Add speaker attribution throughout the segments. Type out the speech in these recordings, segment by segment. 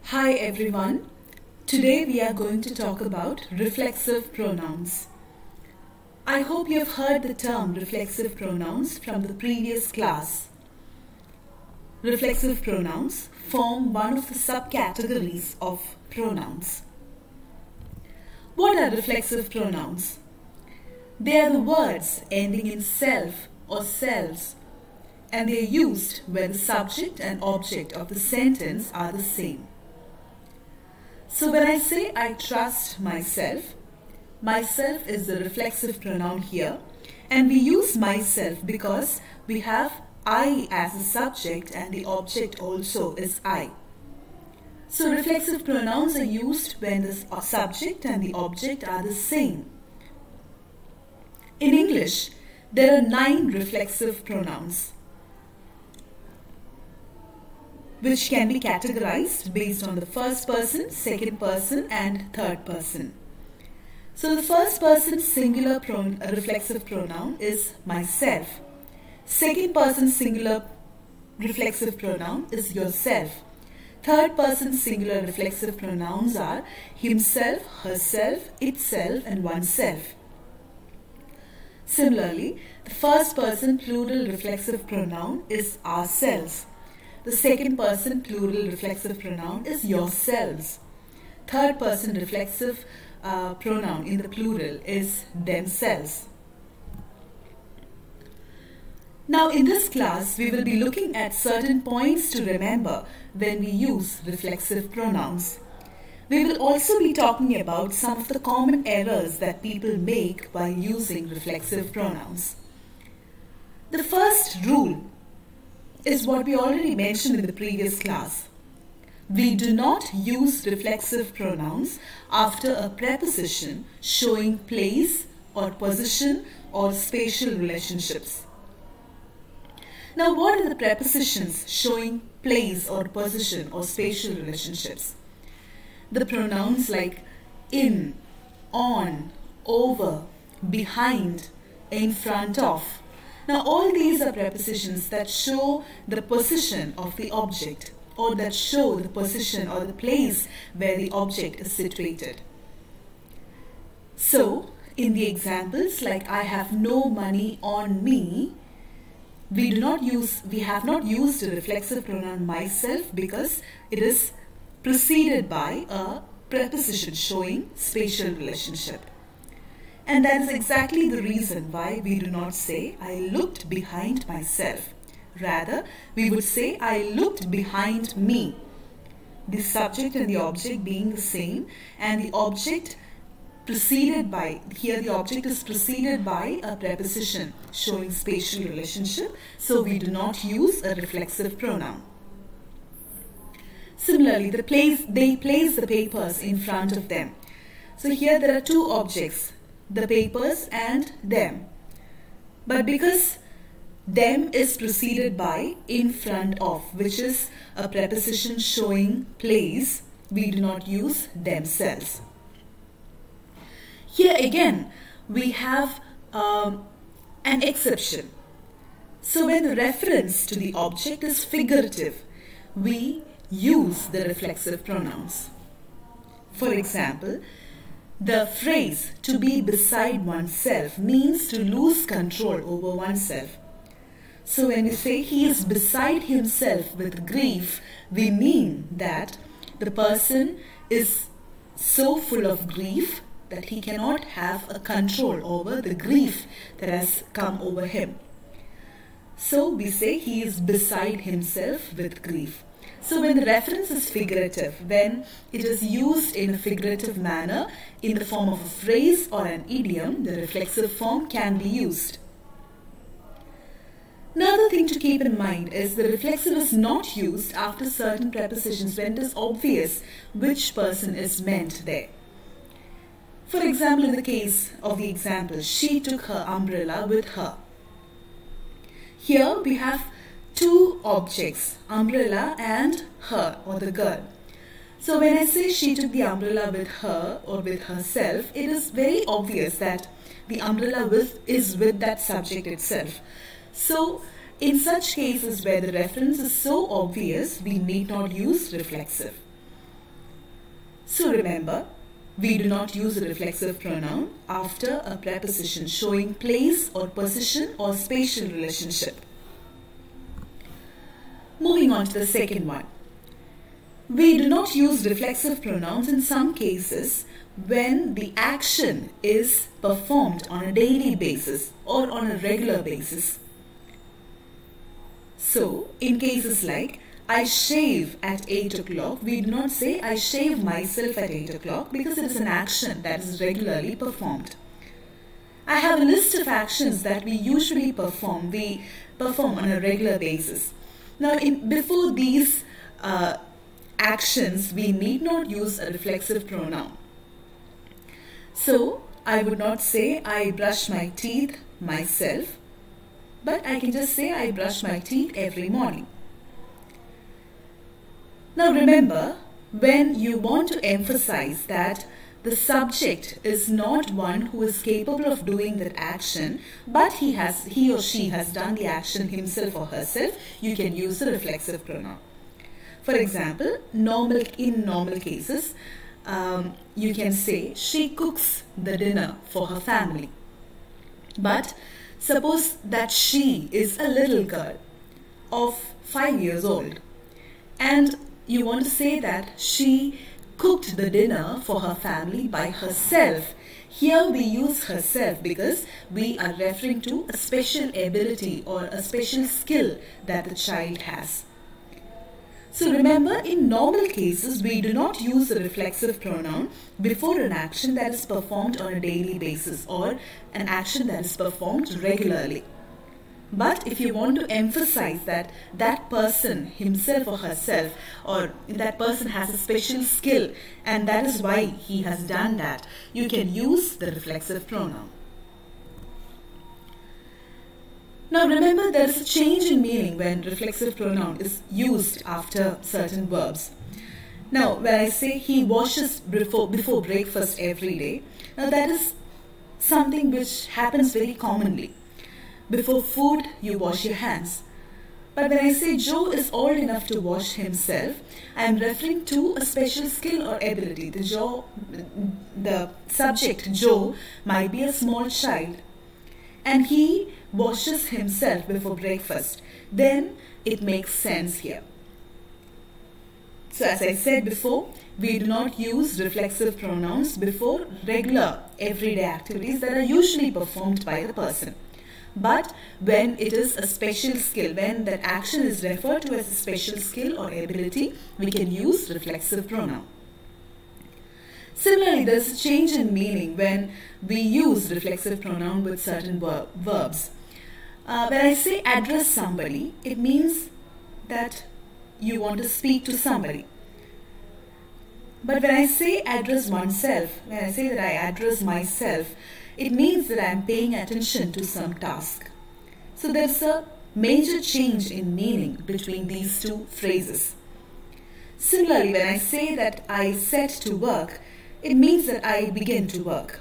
Speaker 1: Hi everyone. Today we are going to talk about reflexive pronouns. I hope you have heard the term reflexive pronouns from the previous class. Reflexive pronouns form one of the subcategories of pronouns. What are reflexive pronouns? They are the words ending in self or selves, and they are used where the subject and object of the sentence are the same. So when I say I trust myself, myself is the reflexive pronoun here, and we use myself because we have I as a subject and the object also is I. So reflexive pronouns are used when the subject and the object are the same. In English, there are 9 reflexive pronouns, which can be categorized based on the first person, second person and third person. So the first person singular reflexive pronoun is myself. Second person singular reflexive pronoun is yourself. Third person singular reflexive pronouns are himself, herself, itself and oneself. Similarly, the first person plural reflexive pronoun is ourselves. The second person plural reflexive pronoun is yourselves. Third person reflexive pronoun in the plural is themselves. Now in this class we will be looking at certain points to remember when we use reflexive pronouns. We will also be talking about some of the common errors that people make while using reflexive pronouns. The first rule is what we already mentioned in the previous class. We do not use reflexive pronouns after a preposition showing place or position or spatial relationships. Now, what are the prepositions showing place or position or spatial relationships? The pronouns like in, on, over, behind, in front of. Now all these are prepositions that show the position of the object or that show the position or the place where the object is situated. So in the examples like I have no money on me, we have not used a reflexive pronoun myself because it is preceded by a preposition showing spatial relationship. And that is exactly the reason why we do not say I looked behind myself. Rather, we would say I looked behind me. The subject and the object being the same, and the object preceded by, here the object is preceded by a preposition showing spatial relationship, so we do not use a reflexive pronoun. Similarly, they place the papers in front of them. So here there are 2 objects, the papers and them. But because them is preceded by in front of, which is a preposition showing place, we do not use themselves. Here again we have an exception. So when the reference to the object is figurative, we use the reflexive pronouns. For example, the phrase to be beside oneself means to lose control over oneself. So when we say he is beside himself with grief, we mean that the person is so full of grief that he cannot have a control over the grief that has come over him. So we say he is beside himself with grief. So when the reference is figurative, when it is used in a figurative manner in the form of a phrase or an idiom, the reflexive form can be used. Another thing to keep in mind is the reflexive is not used after certain prepositions when it is obvious which person is meant there. For example, in the case of the example, she took her umbrella with her. Here we have 2 objects, umbrella and her or the girl. So when I say she took the umbrella with her or with herself, it is very obvious that the umbrella is with that subject itself. So in such cases where the reference is so obvious, we need not use reflexive. So remember, we do not use a reflexive pronoun after a preposition showing place or position or spatial relationship. Moving on to the second one. We do not use reflexive pronouns in some cases when the action is performed on a daily basis or on a regular basis. So, in cases like I shave at 8 o'clock, we do not say I shave myself at 8 o'clock because it is an action that is regularly performed. I have a list of actions that we usually perform. We perform on a regular basis. Now, before these actions, we need not use a reflexive pronoun. So, I would not say I brush my teeth myself, but I can just say I brush my teeth every morning. Now remember, when you want to emphasize that the subject is not one who is capable of doing that action, but he or she has done the action himself or herself, you can use the reflexive pronoun. For example, in normal cases, you can say she cooks the dinner for her family. But suppose that she is a little girl of 5 years old, and you want to say that she cooked the dinner for her family by herself. Here we use herself because we are referring to a special ability or a special skill that the child has. So remember, in normal cases, we do not use a reflexive pronoun before an action that is performed on a daily basis or an action that is performed regularly. But if you want to emphasize that that person himself or herself, or that person has a special skill and that is why he has done that, you can use the reflexive pronoun. Now remember, there is a change in meaning when reflexive pronoun is used after certain verbs. Now when I say he washes before breakfast every day, now that is something which happens very commonly. Before food, you wash your hands. But when I say Joe is old enough to wash himself, I am referring to a special skill or ability. The subject, Joe, might be a small child, and he washes himself before breakfast. Then it makes sense here. So as I said before, we do not use reflexive pronouns before regular, everyday activities that are usually performed by the person. But when it is a special skill, when that action is referred to as a special skill or ability, we can use reflexive pronoun. Similarly, there is a change in meaning when we use reflexive pronoun with certain verbs. When I say address somebody, it means that you want to speak to somebody. But when I say address oneself, when I say that I address myself, it means that I am paying attention to some task. So there's a major change in meaning between these two phrases. Similarly, when I say that I set to work, it means that I begin to work.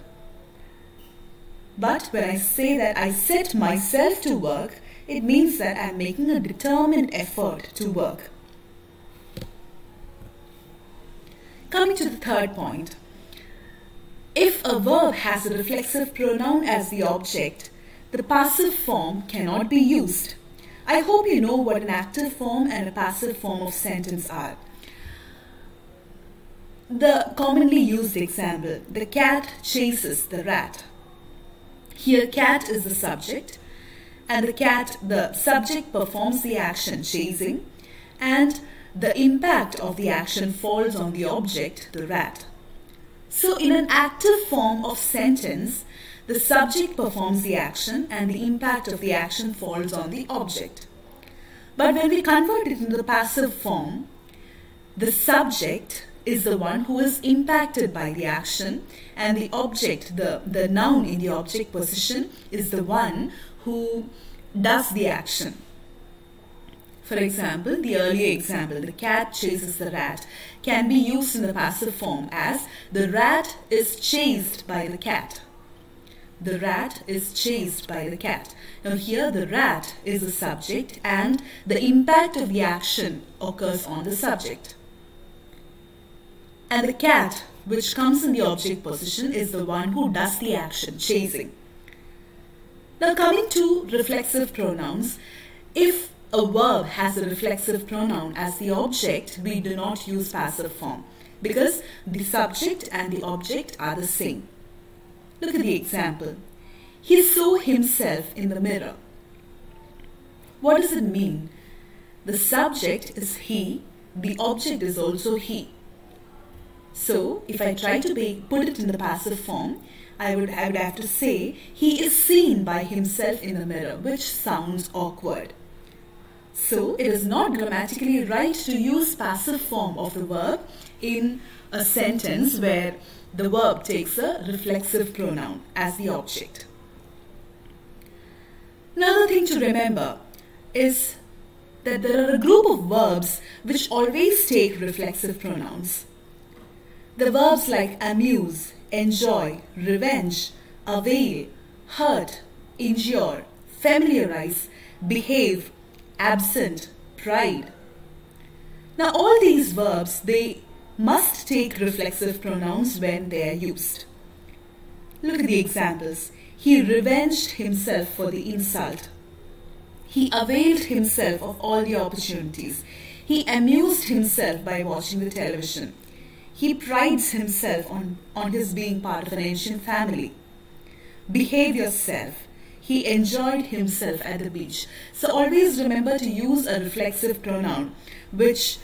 Speaker 1: But when I say that I set myself to work, it means that I am making a determined effort to work. Coming to the third point. If a verb has a reflexive pronoun as the object, the passive form cannot be used. I hope you know what an active form and a passive form of sentence are. The commonly used example, the cat chases the rat. Here cat is the subject, and the subject performs the action chasing, and the impact of the action falls on the object, the rat. So in an active form of sentence, the subject performs the action and the impact of the action falls on the object. But when we convert it into the passive form, the subject is the one who is impacted by the action, and the object, the noun in the object position, is the one who does the action. For example, the earlier example, the cat chases the rat, can be used in the passive form as the rat is chased by the cat. The rat is chased by the cat. Now here the rat is the subject and the impact of the action occurs on the subject. And the cat, which comes in the object position, is the one who does the action, chasing. Now coming to reflexive pronouns, if a verb has a reflexive pronoun as the object, we do not use passive form because the subject and the object are the same. Look at the example. He saw himself in the mirror. What does it mean? The subject is he, the object is also he. So, if I try to put it in the passive form, I would have to say, he is seen by himself in the mirror, which sounds awkward. So, it is not grammatically right to use passive form of the verb in a sentence where the verb takes a reflexive pronoun as the object. Another thing to remember is that there are a group of verbs which always take reflexive pronouns. The verbs like amuse, enjoy, revenge, avail, hurt, endure, familiarize, behave, absent, pride. Now all these verbs, they must take reflexive pronouns when they are used. Look at the examples. He revenged himself for the insult. He availed himself of all the opportunities. He amused himself by watching the television. He prides himself on his being part of an ancient family. Behave yourself. He enjoyed himself at the beach. So always remember to use a reflexive pronoun which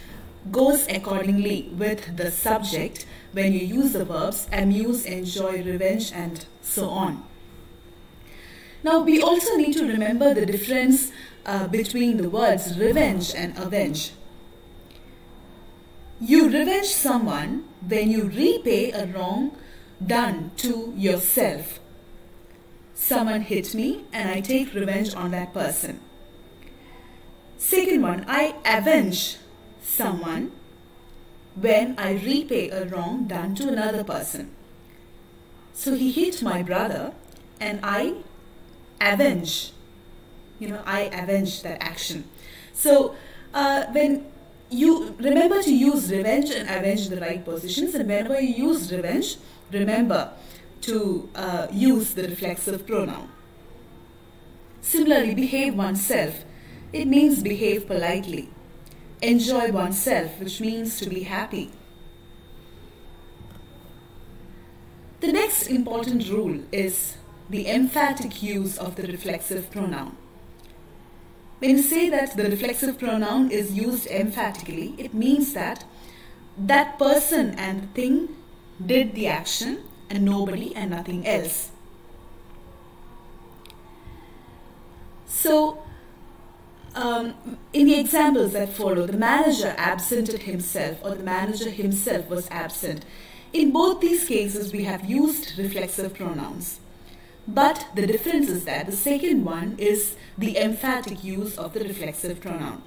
Speaker 1: goes accordingly with the subject when you use the verbs amuse, enjoy, revenge, and so on. Now we also need to remember the difference between the words revenge and avenge. You revenge someone when you repay a wrong done to yourself. Someone hit me and I take revenge on that person. Second one, I avenge someone when I repay a wrong done to another person. So he hit my brother and I avenge. I avenge that action. So when you remember to use revenge and avenge in the right positions, and whenever you use revenge, remember to use the reflexive pronoun. Similarly, behave oneself. It means behave politely. Enjoy oneself, which means to be happy. The next important rule is the emphatic use of the reflexive pronoun. When you say that the reflexive pronoun is used emphatically, it means that that person and thing did the action and nobody and nothing else. So, in the examples that follow, the manager absented himself or the manager himself was absent. In both these cases, we have used reflexive pronouns. But the difference is that the second one is the emphatic use of the reflexive pronoun.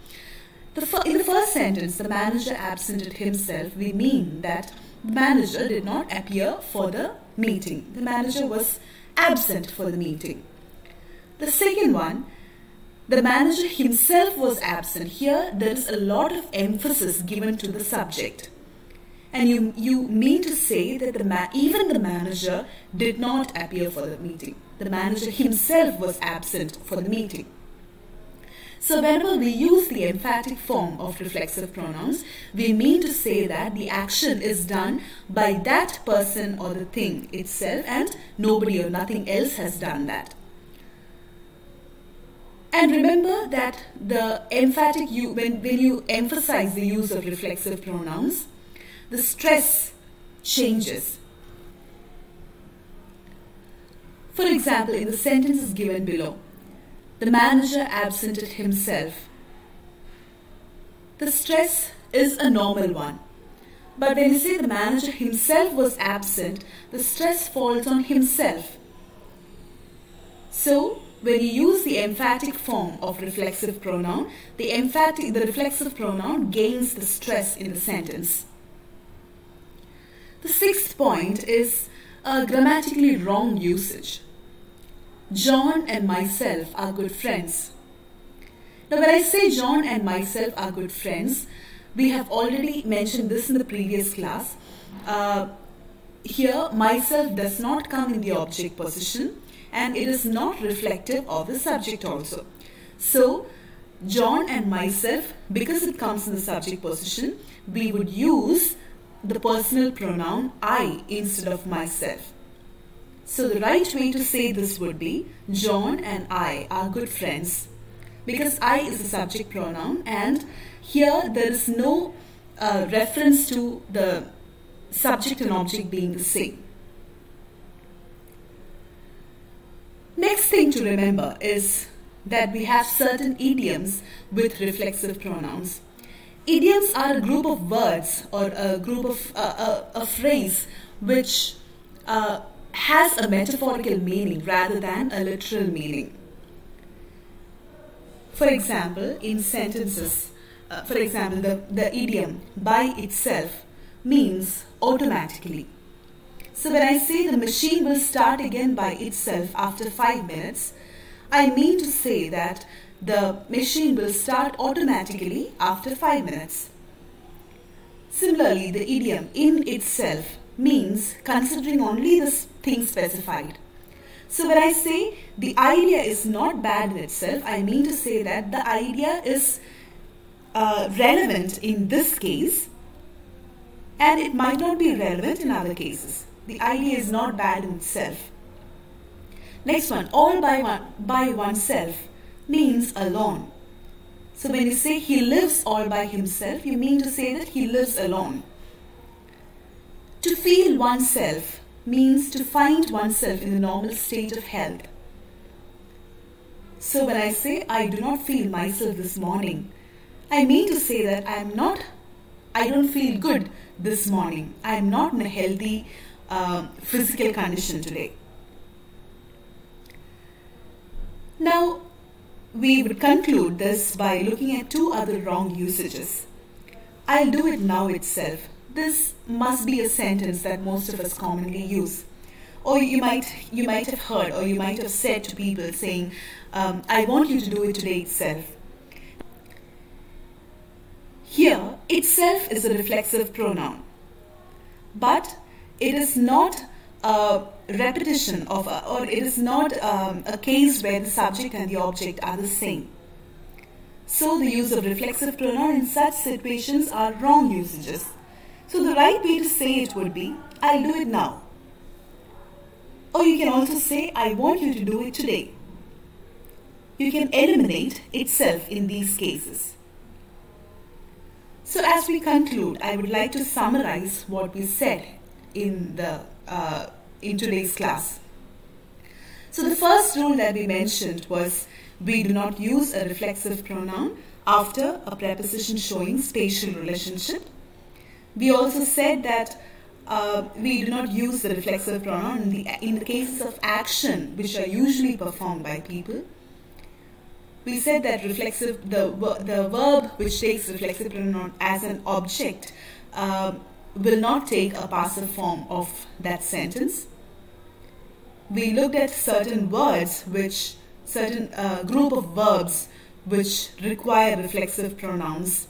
Speaker 1: In the first sentence, the manager absented himself, we mean that the manager did not appear for the meeting. The manager was absent for the meeting. The second one, the manager himself was absent. Here, there is a lot of emphasis given to the subject. And you mean to say that even the manager did not appear for the meeting. The manager himself was absent for the meeting. So whenever we use the emphatic form of reflexive pronouns, we mean to say that the action is done by that person or the thing itself and nobody or nothing else has done that. And remember that the emphatic, when you emphasize the use of reflexive pronouns, the stress changes. For example, in the sentences given below, the manager absented himself. The stress is a normal one. But when you say the manager himself was absent, the stress falls on himself. So, when you use the emphatic form of reflexive pronoun, the reflexive pronoun gains the stress in the sentence. The sixth point is a grammatically wrong usage. John and myself are good friends. Now when I say John and myself are good friends, We have already mentioned this in the previous class. Here, myself does not come in the object position, and it is not reflective of the subject also. So, John and myself, because it comes in the subject position, we would use the personal pronoun I instead of myself. So the right way to say this would be, John and I are good friends. Because I is a subject pronoun, and here there is no reference to the subject and object being the same. Next thing to remember is that we have certain idioms with reflexive pronouns. Idioms are a group of words or a group of a phrase which has a metaphorical meaning rather than a literal meaning. For example, in sentences, the idiom by itself means automatically. So when I say the machine will start again by itself after 5 minutes, I mean to say that the machine will start automatically after 5 minutes. Similarly, the idiom in itself means considering only the thing specified. So when I say the idea is not bad in itself, I mean to say that the idea is relevant in this case, and it might not be relevant in other cases. The idea is not bad in itself. Next one, all by oneself means alone. So when you say he lives all by himself, you mean to say that he lives alone. To feel oneself means to find oneself in the normal state of health. So when I say I do not feel myself this morning, I mean to say that I don't feel good this morning. I am not in a healthy physical condition today. Now, we would conclude this by looking at 2 other wrong usages. I'll do it now itself. This must be a sentence that most of us commonly use. Or you might have heard, or you might have said to people saying, I want you to do it today itself. Here, itself is a reflexive pronoun. But it is not a repetition of, or it is not a case where the subject and the object are the same. So the use of reflexive pronoun in such situations are wrong usages. So the right way to say it would be, I'll do it now. Or you can also say, I want you to do it today. You can eliminate itself in these cases. So as we conclude, I would like to summarize what we said in today's class. So the first rule that we mentioned was we do not use a reflexive pronoun after a preposition showing spatial relationship. We also said that we do not use the reflexive pronoun in the cases of action which are usually performed by people. We said that the verb which takes reflexive pronoun as an object will not take a passive form of that sentence. We looked at certain words certain group of verbs which require reflexive pronouns.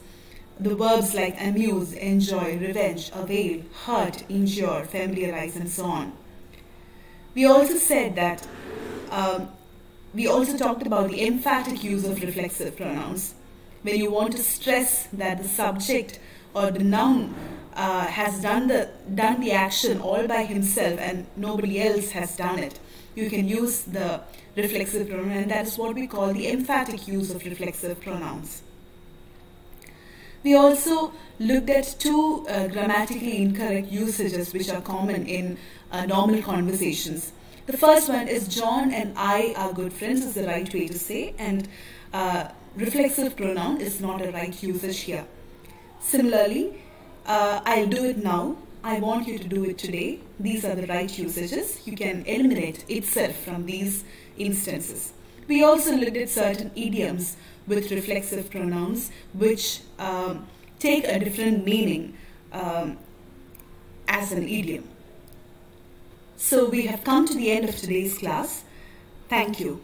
Speaker 1: The verbs like amuse, enjoy, revenge, avail, hurt, endure, familiarize, and so on. We also said that we also talked about the emphatic use of reflexive pronouns. When you want to stress that the subject or the noun has done the action all by himself and nobody else has done it, you can use the reflexive pronoun, and that is what we call the emphatic use of reflexive pronouns. We also looked at 2 grammatically incorrect usages which are common in normal conversations. The first one is John and I are good friends is the right way to say, and reflexive pronoun is not a right usage here. Similarly, I'll do it now, I want you to do it today. These are the right usages. You can eliminate itself from these instances. We also looked at certain idioms with reflexive pronouns which take a different meaning as an idiom. So we have come to the end of today's class. Thank you.